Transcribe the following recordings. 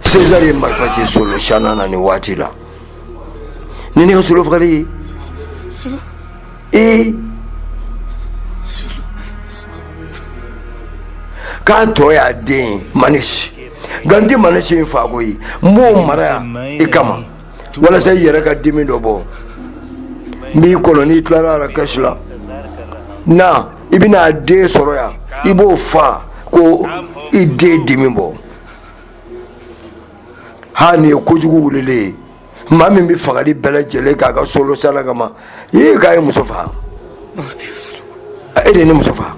César ye marifa ci Solo Shana na ni waati la ni ne Solo fagale k'a tɔ y'a den Manish ganti Manish in fa ko ye m'o mara i kama walasa i yɛrɛ ka dimi dɔ bɔ n b'i kɔnɔ n'i tilara Arakash la na i bɛna a den sɔrɔ yan i b'o fa ko i den dimi bɔ ha nin ye kojugu wulili ye maa min bɛ fagali bɛɛ lajɛlen k'a ka Solo sala kama k'a ye muso faga e de ye ne muso faga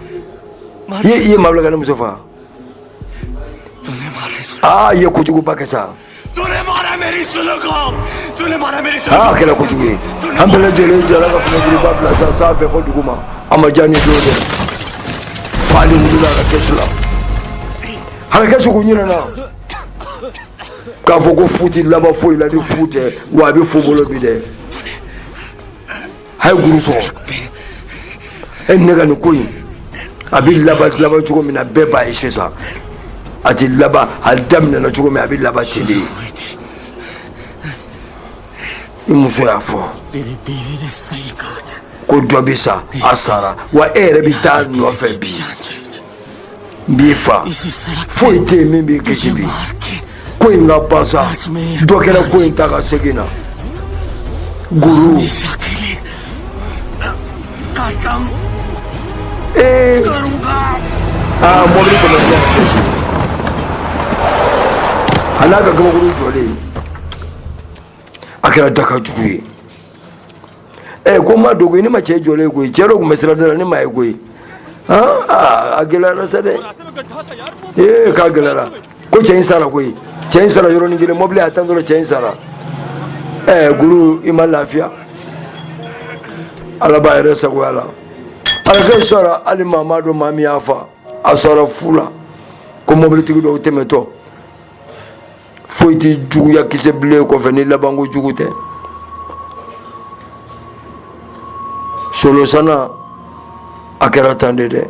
i ye maa bila ka ne muso faga i ye kojuguba kɛ sa kɛla kojugu ye an bɛɛ lajɛlen jɛra ka fɛnɛjiriba bila sa sanfɛ fɔ dugu ma a ma diya ni don dɛ fali wulila Arakash la Arakash ko ɲinɛna k'a fɔ ko fu tɛ laban foyi la ni fu tɛ wa a bɛ fu bolo bi dɛ a ye guru sɔrɔ ne ka nin ko in a bɛ laban cogo min na bɛɛ b'a ye sisan a tɛ laban a daminɛna cogo min a bɛ laban ten de ye i muso y'a fɔ ko dɔ bɛ sa a sara wa e yɛrɛ bɛ taa nɔfɛ bi n b'i fa foyi tɛ yen min b'i kisi bi ko in ka ban sa dɔ kɛra ko in ta ka segin na guru mɔbili kɔnɔ a n'a ka gabakuru jɔlen a kɛra daka jugu ye ko n ma don koyi ne ma cɛ jɔlen koyi cɛ dɔ tun bɛ sirada la ne ma ye koyi a gɛlɛyara sa dɛ k'a gɛlɛyara ko cɛ in sara koyi cɛ in sara yɔrɔnin kelen mɔbili y'a tan dɔrɔn cɛ in sara guru i ma lafiya ala b'a yɛrɛ sagoya la Arakash sɔrɔ hali maa m'a dɔn maa min y'a fa a sɔrɔ fu la ko mɔbilitigi dɔw tɛmɛtɔ foyi tɛ juguya kisɛ bilen kɔfɛ ni labanko jugu tɛ Solo sana a kɛra tan de dɛ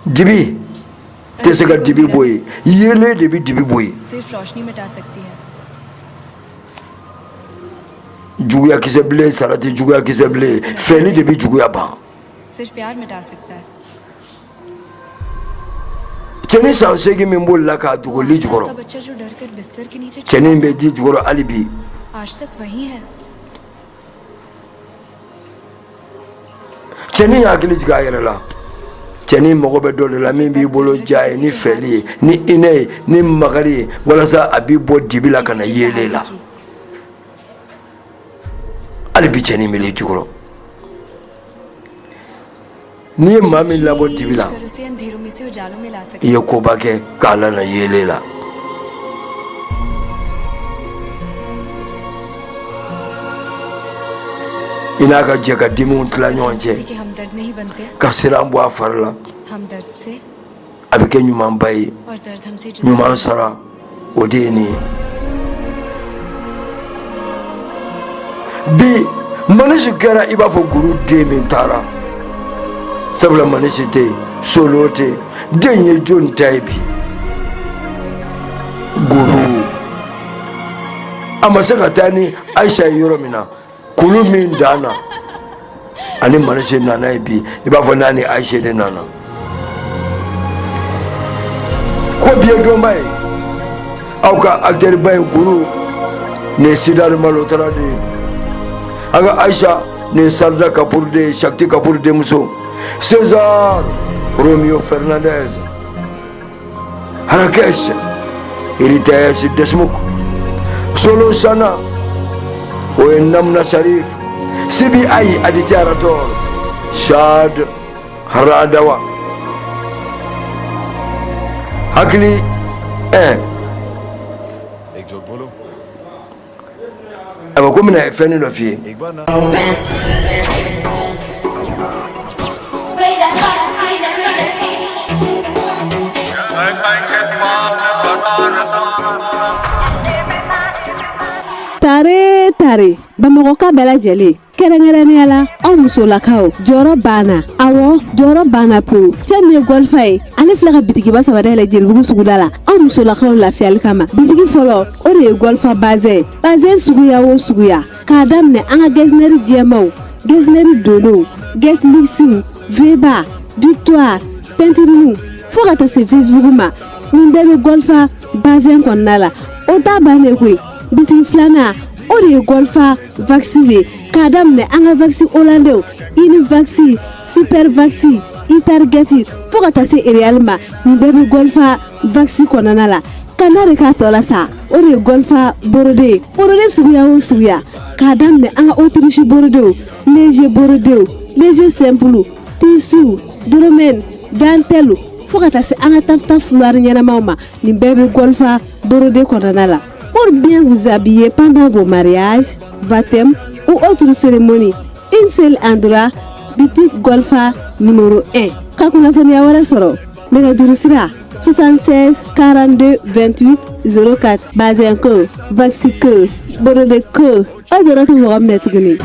dibi tɛ se ka dibi bɔ yen yeelen de bɛ dibi bɔ yen juguya kisɛ bilen sara tɛ juguya kisɛ bilen fɛnni de bɛ juguya ban cɛnin san 8 min bolila k'a dogo li jukɔrɔ cɛnin bɛ di jukɔrɔ hali bi cɛnin hakili jigin a yɛrɛ la cɛnin mago bɛ dɔ de la min b'i bolo ja ye ni fɛli ye ni inɛ ye ni makari ye walasa a b'i bɔ dibi la ka na yeelen la hali bi cɛnin bɛ li jukɔrɔ n'i ye maa min labɔ dibi la i ye koba kɛ k'a lana yeelen la i n'a ka jɛ ka dimiw tila ɲɔgɔn cɛ ka siran bɔ a fari la a bɛ kɛ ɲumanba ye ɲuman sara o de ye nin ye bi Manish kɛra i b'a fɔ guru den min taara sabula Manish tɛ yen Solo tɛ yen den ye jɔn ta ye bi guru a ma se ka taa ni Ayisa ye yɔrɔ min na kulu min dan na ani Manish nana ye bi i b'a fɔ n'a ni Ayisa de nana ko bi ye dɔnba ye aw ka acteur ba ye guru ne ye Sidari Malotara de ye a ka Ayisa ne ye Sarda Kapoor de ye Shakti Kapoor denmuso César Romeo Fernandez Arakash Heritage Deshmukh Solo Shana o ye Namna Sharif CBI Aditya Rathore Shad Haradawa hakili aba ko mina fɛn dɔ f'i ye Tare tare Bamakɔ ka bɛɛ lajɛlen kɛrɛnkɛrɛnnenya la aw musolakaw jɔyɔrɔ banna awɔ jɔyɔrɔ banna pewu fɛn min ye golfa ye ale filɛ ka bitikiba saba dayɛlɛ Jelibugu suguda la aw musolakaw lafiyali kama bitiki fɔlɔ o de ye golfa bazɛn suguya o suguya k'a daminɛ an ka gɛsinɛri jɛmaw gɛsinɛri dolow gɛtilisiw veba victoire pɛntiriniw fo ka taa se Facebook ma nin bɛɛ bɛ golfa bazɛn kɔnɔna la o t'a bannen koyi bitiki filanan o de ye golfa vaccine ye k'a daminɛ an ka vaccine hollandais Univaxi super vaccine itargeti fo ka taa se Real ma nin bɛɛ bɛ golfa vaccine kɔnɔna la kana de k'a tɔ la sa o de ye golfa borode suguya o suguya k'a daminɛ an ka Autriche borodew léger simple tissu dolomène dentelle fo ka taa se an ka tafta fluwari ɲɛnamaw ma nin bɛɛ bɛ golfa borode kɔnɔna la. Pour bien vous habiller pendant vos mariages, baptêmes ou autres cérémonies, un seul endroit, boutique Golfa numéro 1. Ka kunnafoniya wɛrɛ sɔrɔ nɛgɛjuru sira 76 42 28 04 bazɛn ko vaccin ko borode ko aw jɔrɔ tɛ mɔgɔ minɛ tuguni.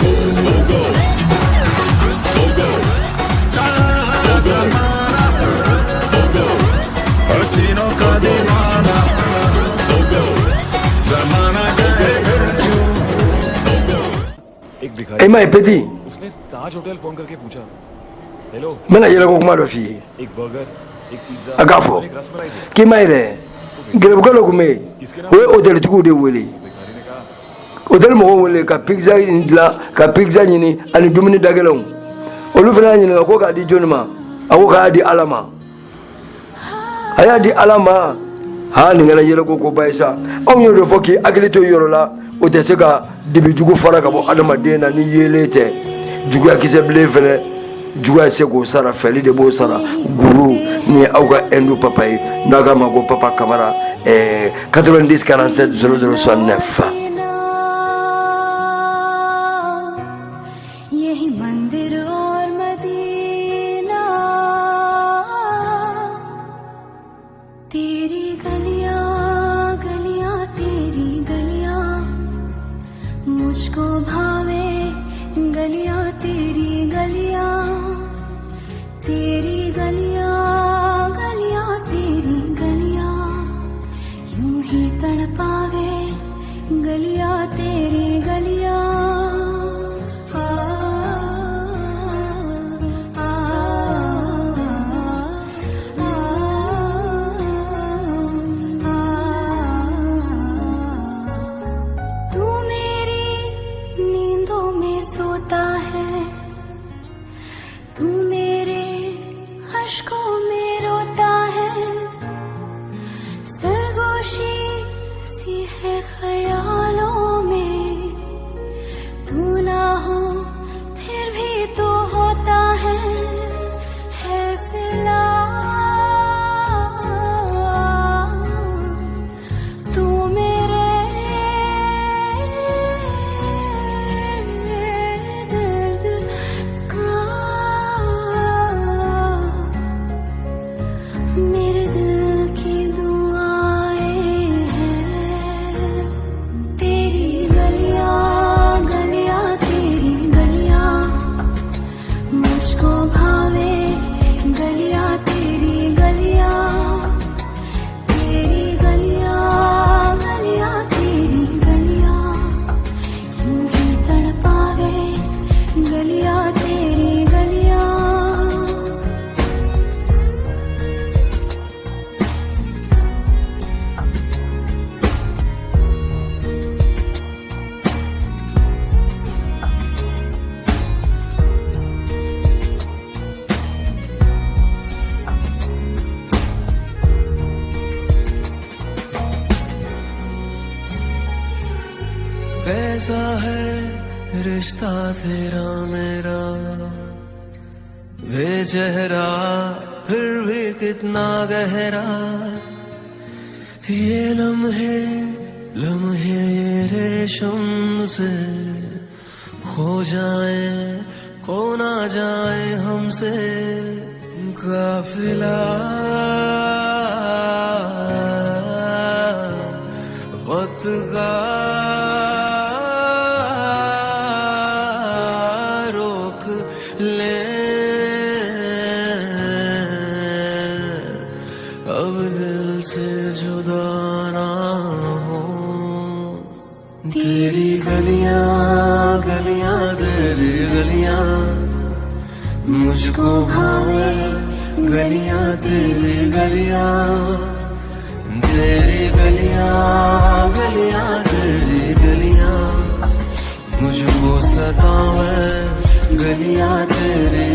Emma est petit. उसने ताज hotel phone करके पूछा hello मैंने ये लोगों को मारो फी एक burger एक पिज्जा अगाफो एक रसमलाई दे कि मैं रे ग्रेब को लोग में वो hotel तुकु they Wali hotel mo wole ka pizza indla ka pizza nyini ani dumuni dagelon olu fana nyini ko ka di jonma ako ka di alama aya di alama ha ni ngala yele ko baisa on yo do foki aglito yorola o te se ka dibi jugu fara ka bo adama dena ni yelete jugu akise ble fele jugu se ko sara feli de bo sara guru ni awga endo papa naga mago papa kamara 90 47 0069 कैसा है रिश्ता तेरा मेरा बेचेहरा फिर भी कितना गहरा ये लम्हे लम्हे ये रेशम से खो जाए खो ना जाए हमसे काफिला वक्त का अब दिल से जुदा ना हो। तेरी गलियां गलियां तेरी गलियां मुझको भावे, गलियां तेरी गलियां, तेरी गलियां गलियां तेरी गलियां मुझको सतावे, गलियां तेरी